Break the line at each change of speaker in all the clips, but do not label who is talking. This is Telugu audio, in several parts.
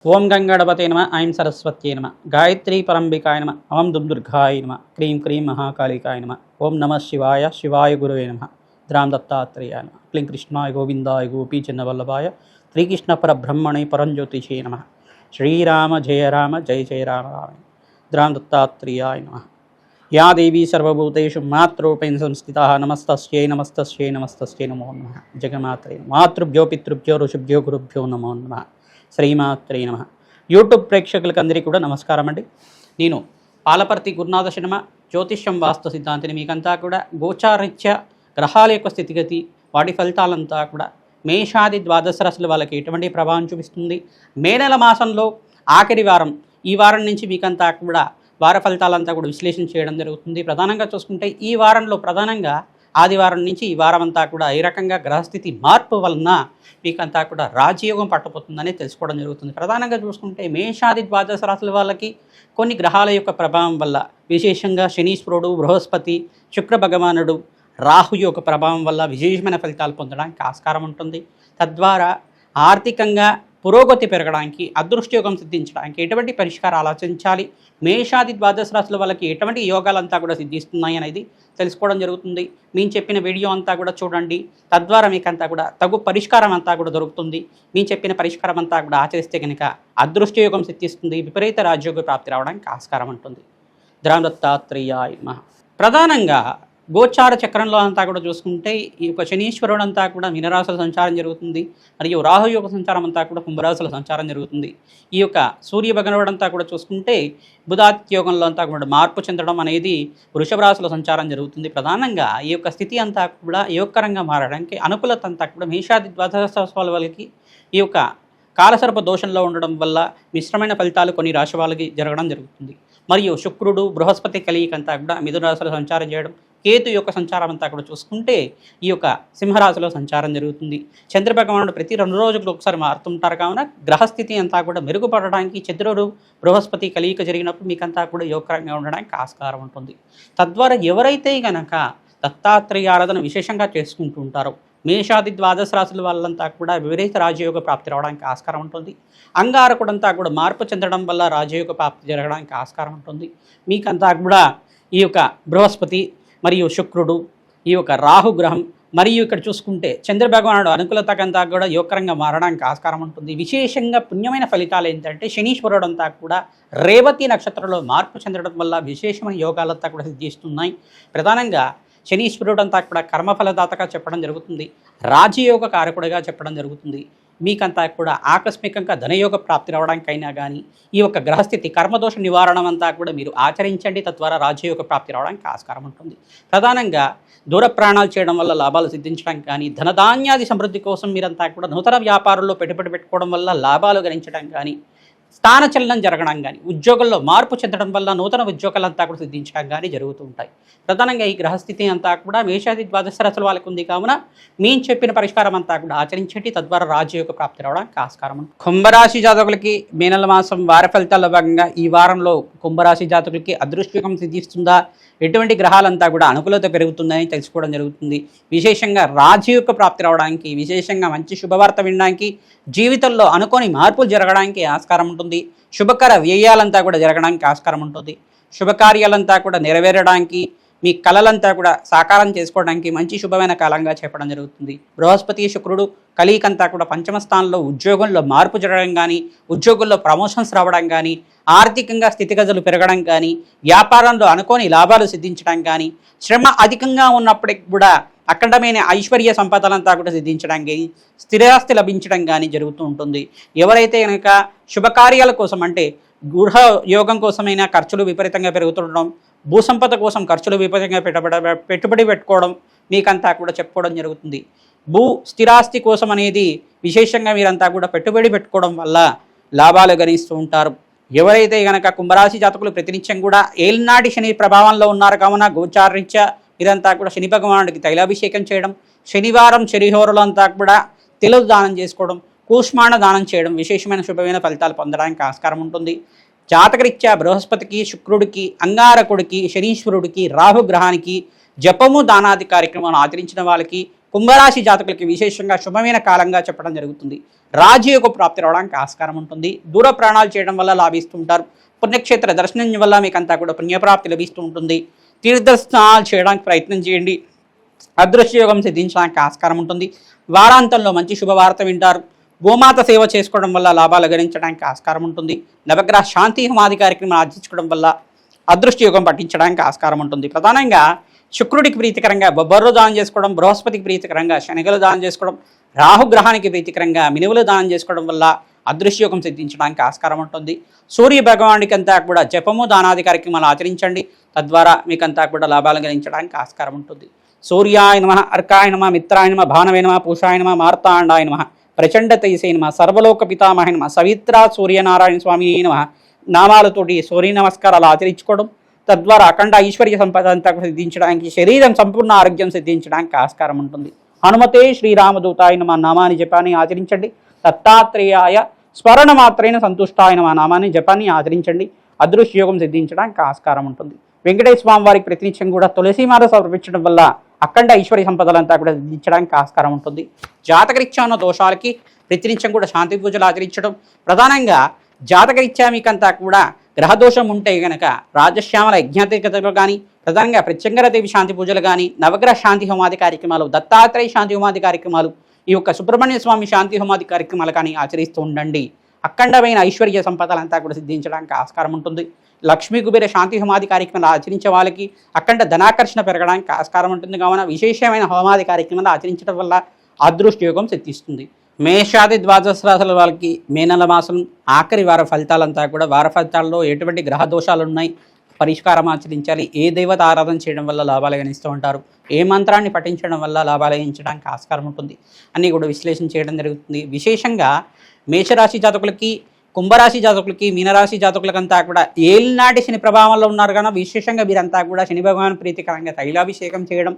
ఓం గంగణపతే నమ ఐం సరస్వత్యే నమ గాయత్రీ పరంబికాయ నమ ఓం దుర్గాయ నమ క్రీం క్రీం మహాకాళికాయ నమ ఓం నమ శివాయ శివాయ గురువే నమ ద్రాం దత్తాత్రేయాయ నమ క్లీం కృష్ణాయ గోవిందాయ గోపీచంద్రవల్లభాయ శ్రీకృష్ణ పరబ్రహ్మణే పరంజ్యోతిషే నమ శ్రీరామ జయ జయ రామ రామ ద్రాం దత్తాత్రేయాయ నమ యా దేవీ సర్వభూతేషు మాతృరూపేణ సంస్థితా నమస్తస్యై నమస్తస్యై నమస్తస్యై నమో నమః జగమాత్రే మాతృభ్యో పితృభ్యో ఋషిభ్యో గురుభ్యో నమో నమః శ్రీమాత్రే నమః. యూట్యూబ్ ప్రేక్షకులకు అందరికీ కూడా నమస్కారం అండి. నేను పాలపర్తి గురునాథ శర్మ జ్యోతిష్యం వాస్తు సిద్ధాంతిని మీకంతా కూడా గోచారీత్యా గ్రహాల యొక్క స్థితిగతి వాటి ఫలితాలంతా కూడా మేషాది ద్వాదశ రాశుల వాళ్ళకి ఎటువంటి ప్రభావం చూపిస్తుంది, మే నెల మాసంలో ఆఖరి వారం ఈ వారం నుంచి మీకంతా కూడా వార ఫలితాలంతా కూడా విశ్లేషణ చేయడం జరుగుతుంది. ప్రధానంగా చూసుకుంటే ఈ వారంలో ప్రధానంగా ఆదివారం నుంచి ఈ వారం అంతా కూడా ఏ రకంగా గ్రహస్థితి మార్పు వలన మీకంతా కూడా రాజయోగం పట్టబోతుందని తెలుసుకోవడం జరుగుతుంది. ప్రధానంగా చూసుకుంటే మేషాది ద్వాదశ రాశుల వాళ్ళకి కొన్ని గ్రహాల యొక్క ప్రభావం వల్ల విశేషంగా శనీశ్వరుడు, బృహస్పతి, శుక్ర భగవానుడు, రాహు యొక్క ప్రభావం వల్ల విశేషమైన ఫలితాలు పొందడానికి ఆస్కారం ఉంటుంది. తద్వారా ఆర్థికంగా పురోగతి పెరగడానికి, అదృష్టయోగం సిద్ధించడానికి ఎటువంటి పరిష్కారాలు ఆచరించాలి, మేషాది ద్వాదశ రాశుల వాళ్ళకి ఎటువంటి యోగాలంతా కూడా సిద్ధిస్తున్నాయి అనేది తెలుసుకోవడం జరుగుతుంది. మేము చెప్పిన వీడియో అంతా కూడా చూడండి. తద్వారా మీకంతా కూడా తగు పరిష్కారం అంతా కూడా దొరుకుతుంది. మేము చెప్పిన పరిష్కారం అంతా కూడా ఆచరిస్తే కనుక అదృష్టయోగం సిద్ధిస్తుంది, విపరీత రాజయోగ ప్రాప్తి రావడానికి ఆస్కారం ఉంటుంది. ద్రాం దత్తాత్రేయాయ నమః. ప్రధానంగా గోచార చక్రంలో అంతా కూడా చూసుకుంటే ఈ యొక్క శనీశ్వరుడు అంతా కూడా మీనరాశుల సంచారం జరుగుతుంది, మరియు రాహు యొక్క సంచారం అంతా కూడా కుంభరాశుల సంచారం జరుగుతుంది. ఈ యొక్క సూర్య భగవానుడు అంతా కూడా చూసుకుంటే బుధాత్యోగంలో అంతా కూడా మార్పు చెందడం అనేది వృషభ రాశుల సంచారం జరుగుతుంది. ప్రధానంగా ఈ యొక్క స్థితి అంతా కూడా యోగకరంగా మారడానికి అనుకూలత అంతా కూడా మేషాది ద్వాదశ రాశుల వాళ్ళకి ఈ యొక్క కాలసర్ప దోషంలో ఉండడం వల్ల మిశ్రమైన ఫలితాలు కొన్ని రాశి వాళ్ళకి జరగడం జరుగుతుంది. మరియు శుక్రుడు, బృహస్పతి కలయిక అంతా కూడా మిథున రాశిలో సంచారం చేయడం, కేతు యొక్క సంచారం అంతా కూడా చూసుకుంటే ఈ యొక్క సింహరాశిలో సంచారం జరుగుతుంది. చంద్రభగవానుడు ప్రతి 2 రోజులకు ఒకసారి మారుతుంటారు. కావున గ్రహస్థితి అంతా కూడా మెరుగుపడడానికి చంద్రుడు, బృహస్పతి కలయిక జరిగినప్పుడు మీకంతా కూడా యోగకరంగా ఉండడానికి ఆస్కారం ఉంటుంది. తద్వారా ఎవరైతే గనక దత్తాత్రేయ ఆరాధన విశేషంగా చేసుకుంటూ ఉంటారో మేషాది ద్వాదశ రాశుల వాళ్ళంతా కూడా విపరీత రాజయోగ ప్రాప్తి రావడానికి ఆస్కారం ఉంటుంది. అంగారకుడంతా కూడా మార్పు చెందడం వల్ల రాజయోగ ప్రాప్తి జరగడానికి ఆస్కారం ఉంటుంది. మీకంతా కూడా ఈ యొక్క బృహస్పతి మరియు శుక్రుడు, ఈ యొక్క రాహుగ్రహం, మరియు ఇక్కడ చూసుకుంటే చంద్రభగవానుడు అనుకూలతకంతా కూడా యోగకరంగా మారడానికి ఆస్కారం ఉంటుంది. విశేషంగా పుణ్యమైన ఫలితాలు ఏంటంటే శనీశ్వరుడు అంతా కూడా రేవతి నక్షత్రంలో మార్పు చెందడం వల్ల విశేషమైన యోగాలంతా కూడా సిద్ధిస్తున్నాయి. ప్రధానంగా శనీశ్వరుడు అంతా కూడా కర్మఫలదాతగా చెప్పడం జరుగుతుంది, రాజయోగ కారకుడిగా చెప్పడం జరుగుతుంది. మీకంతా కూడా ఆకస్మికంగా ధనయోగ ప్రాప్తి రావడానికైనా కానీ ఈ యొక్క గ్రహస్థితి కర్మదోష నివారణం అంతా కూడా మీరు ఆచరించండి. తద్వారా రాజయోగ ప్రాప్తి రావడానికి ఆస్కారం ఉంటుంది. ప్రధానంగా దూర ప్రయాణాలు చేయడం వల్ల లాభాలు సిద్ధించడానికి కానీ, ధనధాన్యాది సమృద్ధి కోసం మీరంతా కూడా నూతన వ్యాపారంలో పెట్టుబడి పెట్టుకోవడం వల్ల లాభాలు గణించడం కానీ, స్థానచలనం జరగడం కానీ, ఉద్యోగంలో మార్పు చెందడం వల్ల నూతన ఉద్యోగాలంతా కూడా సిద్ధించడం కానీ జరుగుతూ ఉంటాయి. ప్రధానంగా ఈ గ్రహస్థితి అంతా కూడా మేషాది ద్వాదశ రాశుల వాళ్ళకు ఉంది. కావున మేము చెప్పిన పరిష్కారం అంతా కూడా ఆచరించండి. తద్వారా రాజయోగ ప్రాప్తి రావడానికి ఆస్కారం ఉంది. కుంభరాశి జాతకులకి మే నెల మాసం వార ఫలితాల్లో భాగంగా ఈ వారంలో కుంభరాశి జాతకులకి అదృష్టయోగం సిద్ధిస్తుందా, ఎటువంటి గ్రహాలంతా కూడా అనుకూలత పెరుగుతుందని తెలుసుకోవడం జరుగుతుంది. విశేషంగా రాజయోగ ప్రాప్తి రావడానికి, విశేషంగా మంచి శుభవార్త వినడానికి, జీవితంలో అనుకోని మార్పులు జరగడానికి ఆస్కారం ఉంటుంది. శుభకర వ్యయాలంతా కూడా జరగడానికి ఆస్కారం ఉంటుంది. శుభకార్యాలంతా కూడా నెరవేరడానికి, మీ కళలంతా కూడా సాకారం చేసుకోవడానికి మంచి శుభమైన కాలంగా చెప్పడం జరుగుతుంది. బృహస్పతి, శుక్రుడు కలయికంతా కూడా పంచమ స్థానంలో ఉద్యోగంలో మార్పు జరగడం కానీ, ఉద్యోగంలో ప్రమోషన్స్ రావడం కానీ, ఆర్థికంగా స్థితిగతులు పెరగడం కానీ, వ్యాపారంలో అనుకోని లాభాలు సిద్ధించడం కానీ, శ్రమ అధికంగా ఉన్నప్పటికి కూడా అఖండమైన ఐశ్వర్య సంపదలంతా కూడా సిద్ధించడం కానీ, స్థిరాస్తి లభించడం కానీ జరుగుతూ ఉంటుంది. ఎవరైతే కనుక శుభకార్యాల కోసం అంటే గృహ యోగం కోసమైనా ఖర్చులు విపరీతంగా పెరుగుతుండడం, భూసంపద కోసం ఖర్చులు విపరీతంగా పెట్టుబడి పెట్టుకోవడం మీకంతా కూడా చెప్పుకోవడం జరుగుతుంది. భూ స్థిరాస్తి కోసం అనేది విశేషంగా మీరంతా కూడా పెట్టుబడి పెట్టుకోవడం వల్ల లాభాలు గణిస్తూ ఉంటారు. ఎవరైతే కనుక కుంభరాశి జాతకులు ప్రతినిత్యం కూడా ఏలినాటి శని ప్రభావంలో ఉన్నారు. కావున గోచారరీత్యా మీరంతా కూడా శని భగవానుడికి తైలాభిషేకం చేయడం, శనివారం శనిహోరులు అంతా కూడా తెలుగు దానం చేసుకోవడం, కూష్మాణ దానం చేయడం విశేషమైన శుభమైన ఫలితాలు పొందడానికి ఆస్కారం ఉంటుంది. జాతకరీత్యా బృహస్పతికి, శుక్రుడికి, అంగారకుడికి, శనీశ్వరుడికి, రాహుగ్రహానికి జపము దానాది కార్యక్రమాలను ఆచరించిన వాళ్ళకి కుంభరాశి జాతకులకి విశేషంగా శుభమైన కాలంగా చెప్పడం జరుగుతుంది. రాజయోగ ప్రాప్తి రావడానికి ఆస్కారం ఉంటుంది. దూర ప్రయాణాలు చేయడం వల్ల లాభిస్తుంటారు. పుణ్యక్షేత్ర దర్శనం వల్ల మీకంతా కూడా పుణ్యప్రాప్తి లభిస్తూ ఉంటుంది. తీర్థస్నానాలు చేయడానికి ప్రయత్నం చేయండి. అదృశ్యయోగం సిద్ధించడానికి ఆస్కారం ఉంటుంది. వారాంతంలో మంచి శుభవార్త వింటారు. గోమాత సేవ చేసుకోవడం వల్ల లాభాలు గణించడానికి ఆస్కారం ఉంటుంది. నవగ్రహ శాంతి హోమాది కార్యక్రమం ఆర్జించుకోవడం వల్ల అదృష్టయోగం పట్టించడానికి ఆస్కారం ఉంటుంది. ప్రధానంగా శుక్రుడికి ప్రీతికరంగా బొబ్బర్లు దానం చేసుకోవడం, బృహస్పతికి ప్రీతికరంగా శనగలు దానం చేసుకోవడం, రాహుగ్రహానికి ప్రీతికరంగా మినువులు దానం చేసుకోవడం వల్ల అదృశ్యయోగం సిద్ధించడానికి ఆస్కారం ఉంటుంది. సూర్య భగవానికి అంతా కూడా జపము దానాది కార్యక్రమాలు ఆచరించండి. తద్వారా మీకంతా కూడా లాభాలు గణించడానికి ఆస్కార ఉంటుంది. సూర్యాయ నమ, అర్కాయ నమ, మిత్రాయ నమ, భానవే నమ, పూషాయ నమ, మార్తాండాయ నమ, ప్రచండ తైసే నమ, సర్వలోక పితామహ నమ, సవిత్రా సూర్యనారాయణ స్వామి నమ నామాలతోటి సూర్య నమస్కారాలు ఆచరించుకోవడం తద్వారా అఖండ ఐశ్వర్య సంపద అంతా సిద్ధించడానికి, శరీరం సంపూర్ణ ఆరోగ్యం సిద్ధించడానికి ఆస్కారం ఉంటుంది. హనుమతే శ్రీరామదూతాయ నమ నామాన్ని జపాన్ని ఆచరించండి. దత్తాత్రేయాయ స్మరణ మాత్రైన సంతుష్టాయ నమ నామాన్ని జపాన్ని ఆచరించండి. అదృశ్యయోగం సిద్ధించడానికి ఆస్కారం ఉంటుంది. వెంకటేశ్వర స్వామి వారికి ప్రతినిత్యం కూడా తులసిమాల సమర్పించడం వల్ల అఖండ ఐశ్వర్య సంపదలంతా కూడా సిద్ధించడానికి ఆస్కారం ఉంటుంది. జాతకరీత్యా ఉన్న దోషాలకి ప్రతినిత్యం కూడా శాంతి పూజలు ఆచరించడం, ప్రధానంగా జాతకరీత్యా మీకంతా కూడా గ్రహదోషం ఉంటే గనక రాజశ్యామల యజ్ఞాతికతలు కానీ, ప్రధానంగా ప్రత్యంగరదేవి శాంతి పూజలు కానీ, నవగ్రహ శాంతి హోమాది కార్యక్రమాలు, దత్తాత్రేయ శాంతి హోమాది కార్యక్రమాలు, ఈ యొక్క సుబ్రహ్మణ్య స్వామి శాంతి హోమాది కార్యక్రమాలు కానీ ఆచరిస్తూ ఉండండి. అఖండమైన ఐశ్వర్య సంపదలంతా కూడా సిద్ధించడానికి ఆస్కారం ఉంటుంది. లక్ష్మీ కుబేర శాంతి హోమాది కార్యక్రమాలు ఆచరించే వాళ్ళకి అఖండ ధనాకర్షణ పెరగడానికి ఆస్కారం ఉంటుంది. కావున విశేషమైన హోమాది కార్యక్రమాలు ఆచరించడం వల్ల అదృష్టయోగం సిద్ధిస్తుంది. మేషాది ద్వాదశ రాశుల వాళ్ళకి మే నెల మాసం ఆఖరి వార ఫలితాలంతా కూడా, వార ఫలితాల్లో ఎటువంటి గ్రహ దోషాలు ఉన్నాయి, పరిష్కారం ఆచరించాలి, ఏ దేవత ఆరాధన చేయడం వల్ల లాభాలు గణిస్తూ ఉంటారు, ఏ మంత్రాన్ని పఠించడం వల్ల లాభాలు గణించడానికి ఆస్కారం ఉంటుంది అన్నీ కూడా విశ్లేషణ చేయడం జరుగుతుంది. విశేషంగా మేషరాశి జాతకులకి, కుంభరాశి జాతకులకి, మీనరాశి జాతకులకంతా కూడా ఏలినాటి శని ప్రభావంలో ఉన్నారు కనుక విశేషంగా వీరంతా కూడా శని భగవాన్ ప్రీతికరంగా తైలాభిషేకం చేయడం,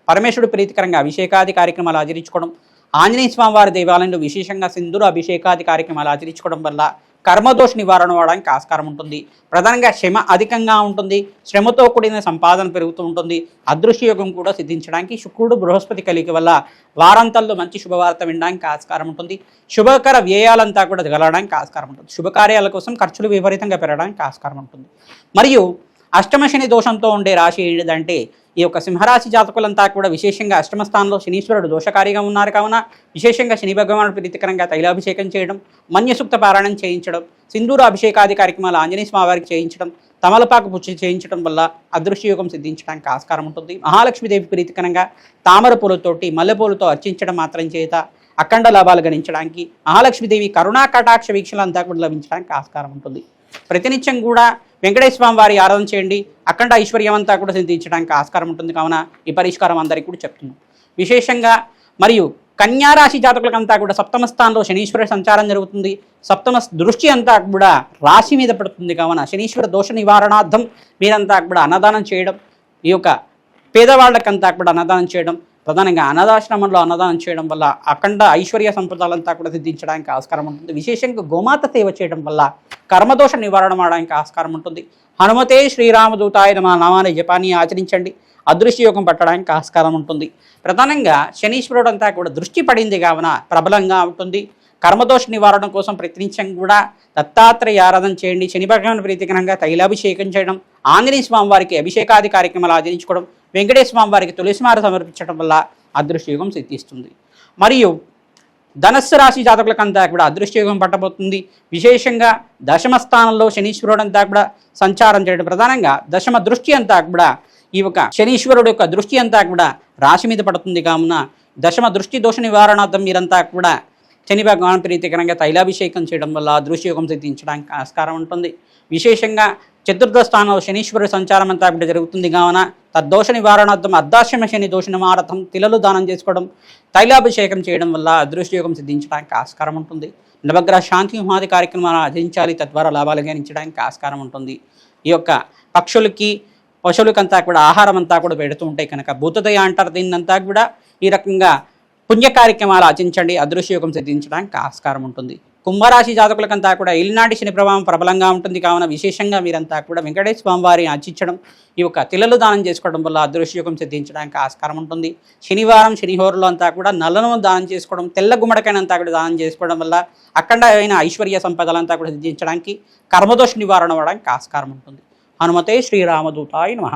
పరమేశ్వరుడు ప్రీతికరంగా అభిషేకాది కార్యక్రమాలు ఆచరించుకోవడం, ఆంజనేయ స్వామి వారి దేవాలయంలో విశేషంగా సింధూర అభిషేకాది కార్యక్రమాలు ఆచరించుకోవడం వల్ల కర్మదోష నివారణ అవడానికి ఆస్కారం ఉంటుంది. ప్రధానంగా శ్రమ అధికంగా ఉంటుంది. శ్రమతో కూడిన సంపాదన పెరుగుతూ ఉంటుంది. అదృశ్యయోగం కూడా సిద్ధించడానికి శుక్రుడు బృహస్పతి కలిగి వల్ల వారాంతాల్లో మంచి శుభవార్త వినడానికి ఆస్కారం ఉంటుంది. శుభకర వ్యయాలంతా కూడా గలడానికి ఆస్కారం ఉంటుంది. శుభకార్యాల కోసం ఖర్చులు విపరీతంగా పెరగడానికి ఆస్కారం ఉంటుంది. మరియు అష్టమ శని దోషంతో ఉండే రాశి ఏంటిదంటే ఈ యొక్క సింహరాశి జాతకులంతా కూడా విశేషంగా అష్టమ స్థానంలో శనీశ్వరుడు దోషకారిగా ఉన్నారు కావున విశేషంగా శని భగవానుడు ప్రీతికరంగా తైలాభిషేకం చేయడం, మన్యసూక్త పారాయణం చేయించడం, సింధూర అభిషేకాది కార్యక్రమాలు ఆంజనేయ స్వామి వారికి చేయించడం, తమలపాకు పూజ చేయించడం వల్ల అదృశ్యయోగం సిద్ధించడానికి ఆస్కారం ఉంటుంది. మహాలక్ష్మీదేవి ప్రీతికరంగా తామర పూలతోటి మల్లెపూలతో అర్చించడం మాత్రం చేత అఖండ లాభాలు గణించడానికి, మహాలక్ష్మీదేవి కరుణా కటాక్ష వీక్షలంతా కూడా లభించడానికి ఆస్కారం ఉంటుంది. ప్రతినిత్యం కూడా వెంకటేశ్వర స్వామి వారి ఆరాధన చేయండి. అఖండ ఐశ్వర్యం అంతా కూడా సిద్ధించడానికి ఆస్కారం ఉంటుంది. కావున ఈ పరిష్కారం అందరికీ కూడా చెప్తున్నాం. విశేషంగా మరియు కన్యారాశి జాతకులకంతా కూడా సప్తమ స్థానంలో శనీశ్వర సంచారం జరుగుతుంది. సప్తమ దృష్టి అంతా కూడా రాశి మీద పడుతుంది. కావున శనీశ్వర దోష నివారణార్థం మీరంతా కూడా అన్నదానం చేయడం, ఈ యొక్క పేదవాళ్ళకంతా కూడా అన్నదానం చేయడం, ప్రధానంగా అనాథాశ్రమంలో అన్నదానం చేయడం వల్ల అఖండ ఐశ్వర్య సంపదలంతా కూడా సిద్ధించడానికి ఆస్కారం ఉంటుంది. విశేషంగా గోమాత సేవ చేయడం వల్ల కర్మదోష నివారణ అవడానికి ఆస్కారం ఉంటుంది. హనుమతే శ్రీరామదూతాయ నమ నామాన్ని జపాన్ని ఆచరించండి. అదృశ్యయోగం పట్టడానికి ఆస్కారం ఉంటుంది. ప్రధానంగా శనీశ్వరుడు అంతా కూడా దృష్టి పడింది కావున ప్రబలంగా ఉంటుంది. కర్మదోష నివారణ కోసం ప్రయత్నించడం కూడా దత్తాత్రేయ ఆరాధన చేయండి. శని భగవాన్ ప్రీతికరంగా తైలాభిషేకం చేయడం, ఆంజనేయ స్వామి వారికి అభిషేకాది కార్యక్రమాలు ఆచరించుకోవడం, వెంకటేశ్వర స్వామి వారికి తులసిమాల సమర్పించడం వల్ల అదృశ్యయోగం సిద్ధిస్తుంది. మరియు ధనస్సు రాశి జాతకులకంతా కూడా అదృశ్యయోగం పట్టబోతుంది. విశేషంగా దశమ స్థానంలో శనీశ్వరుడు అంతా కూడా సంచారం చేయడం, ప్రధానంగా దశమ దృష్టి అంతా కూడా ఈ యొక్క శనీశ్వరుడు యొక్క దృష్టి అంతా కూడా రాశి మీద పడుతుంది. కావున దశమ దృష్టి దోష నివారణార్థం మీరంతా కూడా శని భగవాన్ ప్రీతికరంగా తైలాభిషేకం చేయడం వల్ల అదృశ్యయోగం సిద్ధించడానికి ఆస్కారం ఉంటుంది. విశేషంగా చతుర్థ స్థానంలో శనీశ్వరుడు సంచారం అంతా కూడా జరుగుతుంది. కావున తద్దోష నివారణార్థం అర్ధాశ్రమ శని దోష నివారణార్థం తిలలు దానం చేసుకోవడం, తైలాభిషేకం చేయడం వల్ల అదృశ్యయోగం సిద్ధించడానికి ఆస్కారం ఉంటుంది. నవగ్రహ శాంతి హోమాది కార్యక్రమాలు ఆచరించాలి. తద్వారా లాభాలు గణించడానికి ఆస్కారం ఉంటుంది. ఈ యొక్క పక్షులకి పశువులకంతా కూడా ఆహారం అంతా కూడా పెడుతూ ఉంటాయి కనుక భూతదయ అంటారు దీన్నంతా కూడా. ఈ రకంగా పుణ్య కార్యక్రమాలు ఆచరించండి. అదృశ్యయోగం సిద్ధించడానికి ఆస్కారం ఉంటుంది. కుంభరాశి జాతకులకంతా కూడా ఏలినాటి శని ప్రభావం ప్రబలంగా ఉంటుంది కావున విశేషంగా మీరంతా కూడా వెంకటేశ్వర స్వామి వారిని అర్చించడం, ఈ యొక్క తిలలు దానం చేసుకోవడం వల్ల అదృష్టయోగం సిద్ధించడానికి ఆస్కారం ఉంటుంది. శనివారం శనిహోరులో అంతా కూడా నల్లను దానం చేసుకోవడం, తెల్ల గుమ్మడికాయనంతా కూడా దానం చేసుకోవడం వల్ల అఖండమైన ఐశ్వర్య సంపదలంతా కూడా సిద్ధించడానికి, కర్మదోష నివారణ అవ్వడానికి ఆస్కారం ఉంటుంది. హనుమతే శ్రీరామదూతాయ నమః.